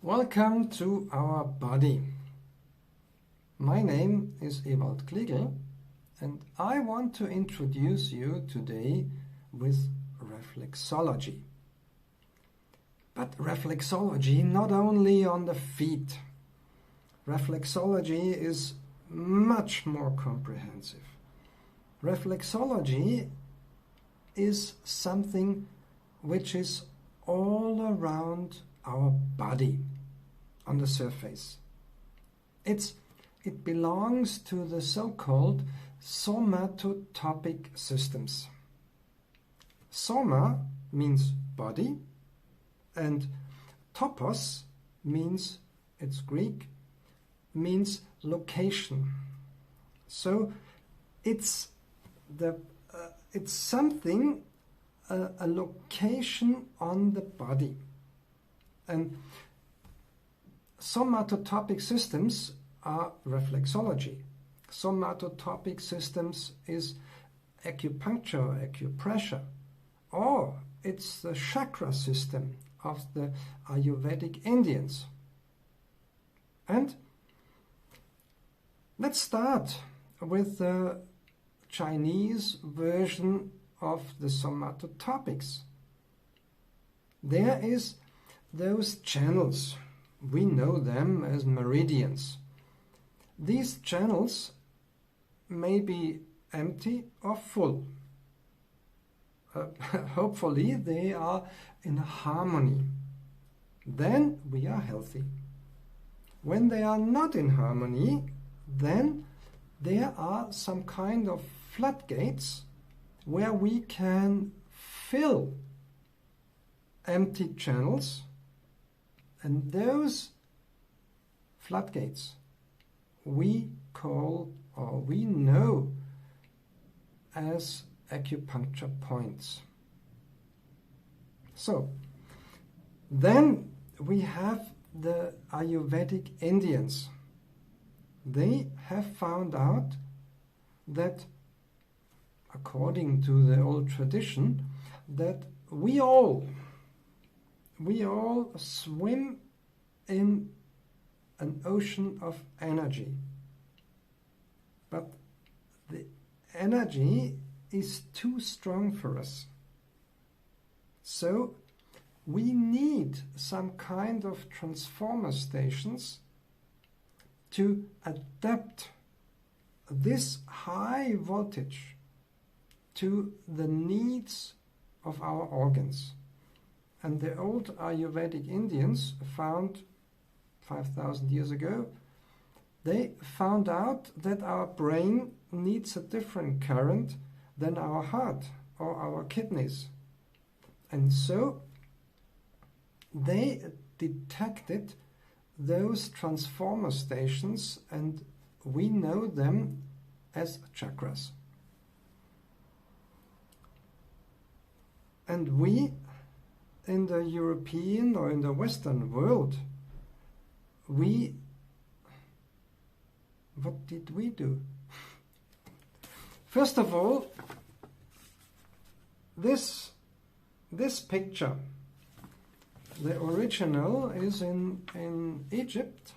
Welcome to our body. My name is Ewald Kliegel and I want to introduce you today with reflexology. But reflexology not only on the feet. Reflexology is much more comprehensive. Reflexology is something which is all around our body on the surface. It belongs to the so-called somatotopic systems. Soma means body and topos means, it's Greek, means location. So it's something, a location on the body. And somatotopic systems are reflexology. Somatotopic systems is acupuncture, acupressure, or it's the chakra system of the Ayurvedic Indians. And let's start with the Chinese version of the somatotopics. There is those channels, we know them as meridians. These channels may be empty or full. Hopefully they are in harmony. Then we are healthy. When they are not in harmony, then there are some kind of floodgates where we can fill empty channels, and those floodgates we call, or we know as acupuncture points. So then we have the Ayurvedic Indians. They have found out that, according to the old tradition, that we all swim in an ocean of energy. But the energy is too strong for us. So we need some kind of transformer stations to adapt this high voltage to the needs of our organs. And the old Ayurvedic Indians found 5,000 years ago, they found out that our brain needs a different current than our heart or our kidneys. And so they detected those transformer stations, and we know them as chakras. And we in the European or in the Western world, what did we do? First of all, this picture, the original is in Egypt,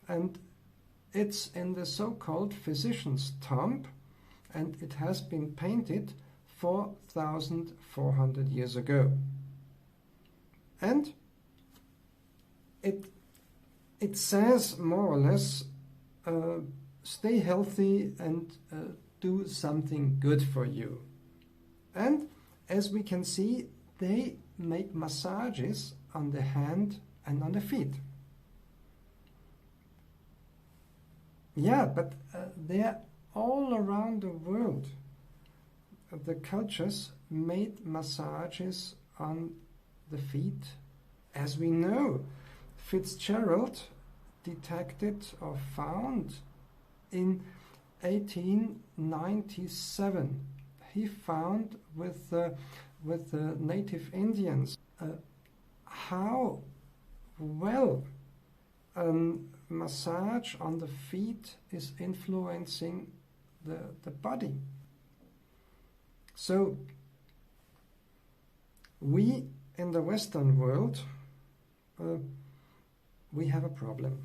and it's in the so-called physician's tomb, and it has been painted 4,400 years ago. And it says more or less, stay healthy and do something good for you. And as we can see, they make massages on the hand and on the feet. Yeah, but they're all around the world. The cultures made massages on the feet. As we know, Fitzgerald detected or found in 1897, he found with the native Indians how well massage on the feet is influencing the body. So we in the Western world we have a problem,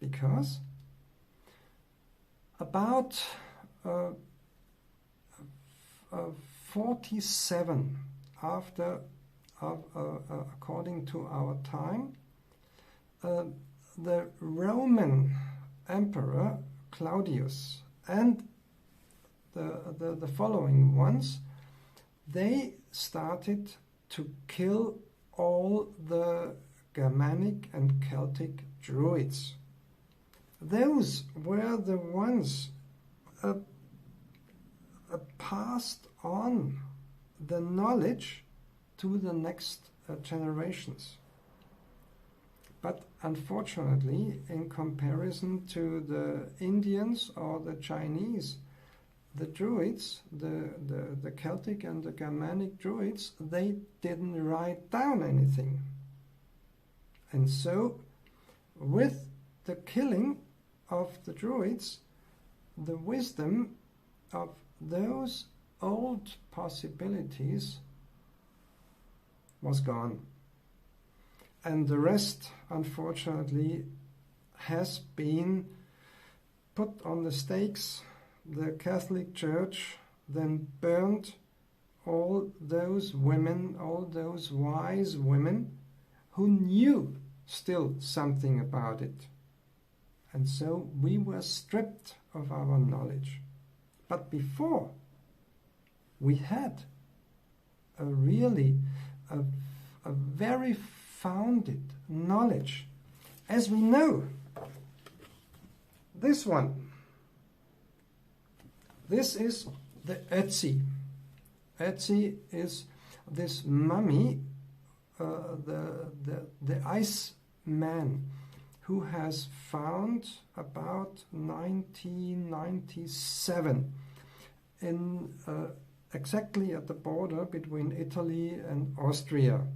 because about 47 after, according to our time, the Roman Emperor Claudius and the following ones, they started to kill all the Germanic and Celtic Druids. Those were the ones passed on the knowledge to the next generations. But unfortunately, in comparison to the Indians or the Chinese, the Druids, the Celtic and the Germanic Druids, they didn't write down anything. And so, with the killing of the Druids, the wisdom of those old possibilities was gone. And the rest, unfortunately, has been put on the stakes. The Catholic Church then burned all those women, all those wise women who knew still something about it. And so we were stripped of our knowledge. But before, we had a very founded knowledge. As we know, this one, this is the Ötzi. Ötzi is this mummy, the ice man, who has found about 1997 in exactly at the border between Italy and Austria.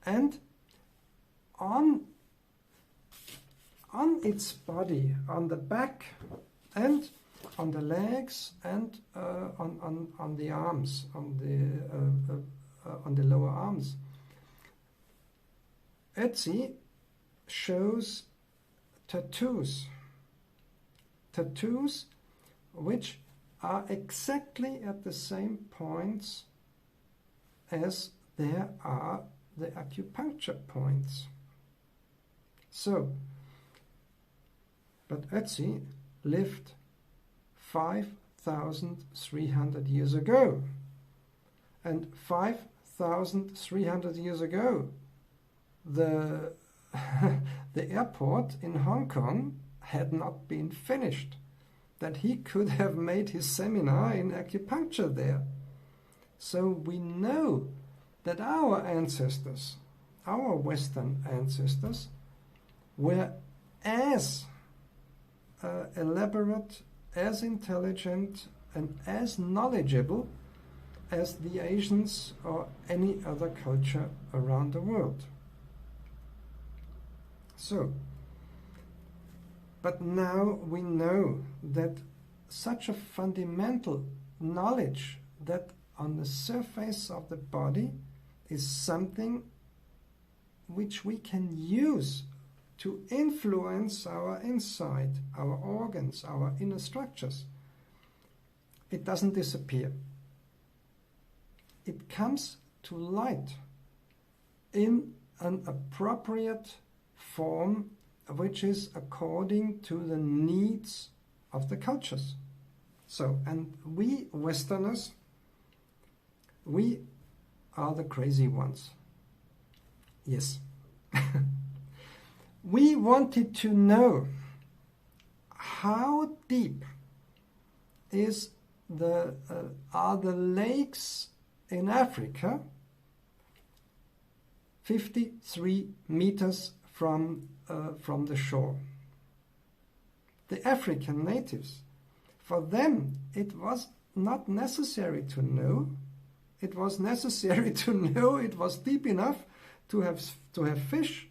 And on its body, on the back and on the legs and on the arms, on the lower arms, Ötzi shows tattoos which are exactly at the same points as there are the acupuncture points. So, but Ötzi lived 5,300 years ago, and 5,300 years ago the airport in Hong Kong had not been finished, that he could have made his seminar in acupuncture there. So we know that our ancestors, our Western ancestors, were as elaborate, as intelligent, and as knowledgeable as the Asians or any other culture around the world. So, but now we know that such a fundamental knowledge that on the surface of the body is something which we can use to influence our inside, our organs, our inner structures. It doesn't disappear. It comes to light in an appropriate form which is according to the needs of the cultures. So, and we Westerners, we are the crazy ones. Yes. We wanted to know how deep are the lakes in Africa 53 meters from the shore. The African natives, for them it was not necessary to know. It was necessary to know it was deep enough to have fish,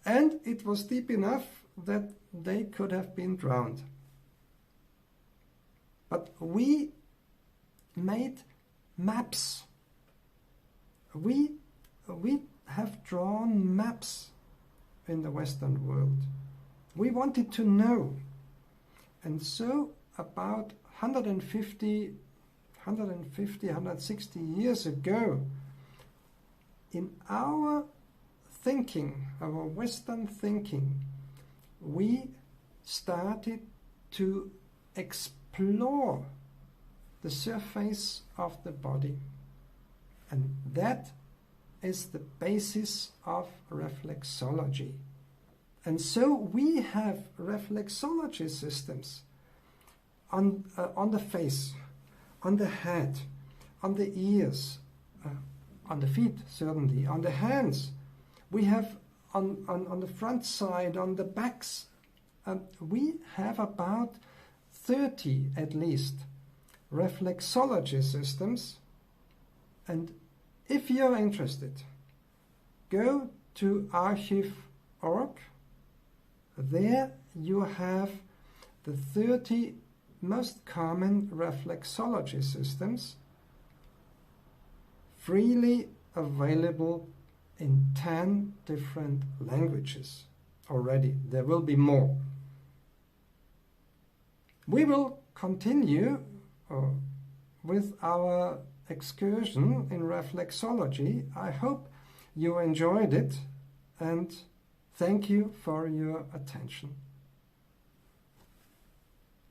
and it was deep enough that they could have been drowned. But we made maps. We have drawn maps in the Western world. We wanted to know. And so about 160 years ago, in our thinking, our Western thinking, we started to explore the surface of the body. And that is the basis of reflexology. And so we have reflexology systems on the face, on the head, on the ears, on the feet, certainly, on the hands. We have on the front side, on the backs. We have about 30 at least reflexology systems. And if you're interested, go to archive.org. There you have the 30 most common reflexology systems freely available in 10 different languages already. There will be more. We will continue with our excursion in reflexology. I hope you enjoyed it, and thank you for your attention.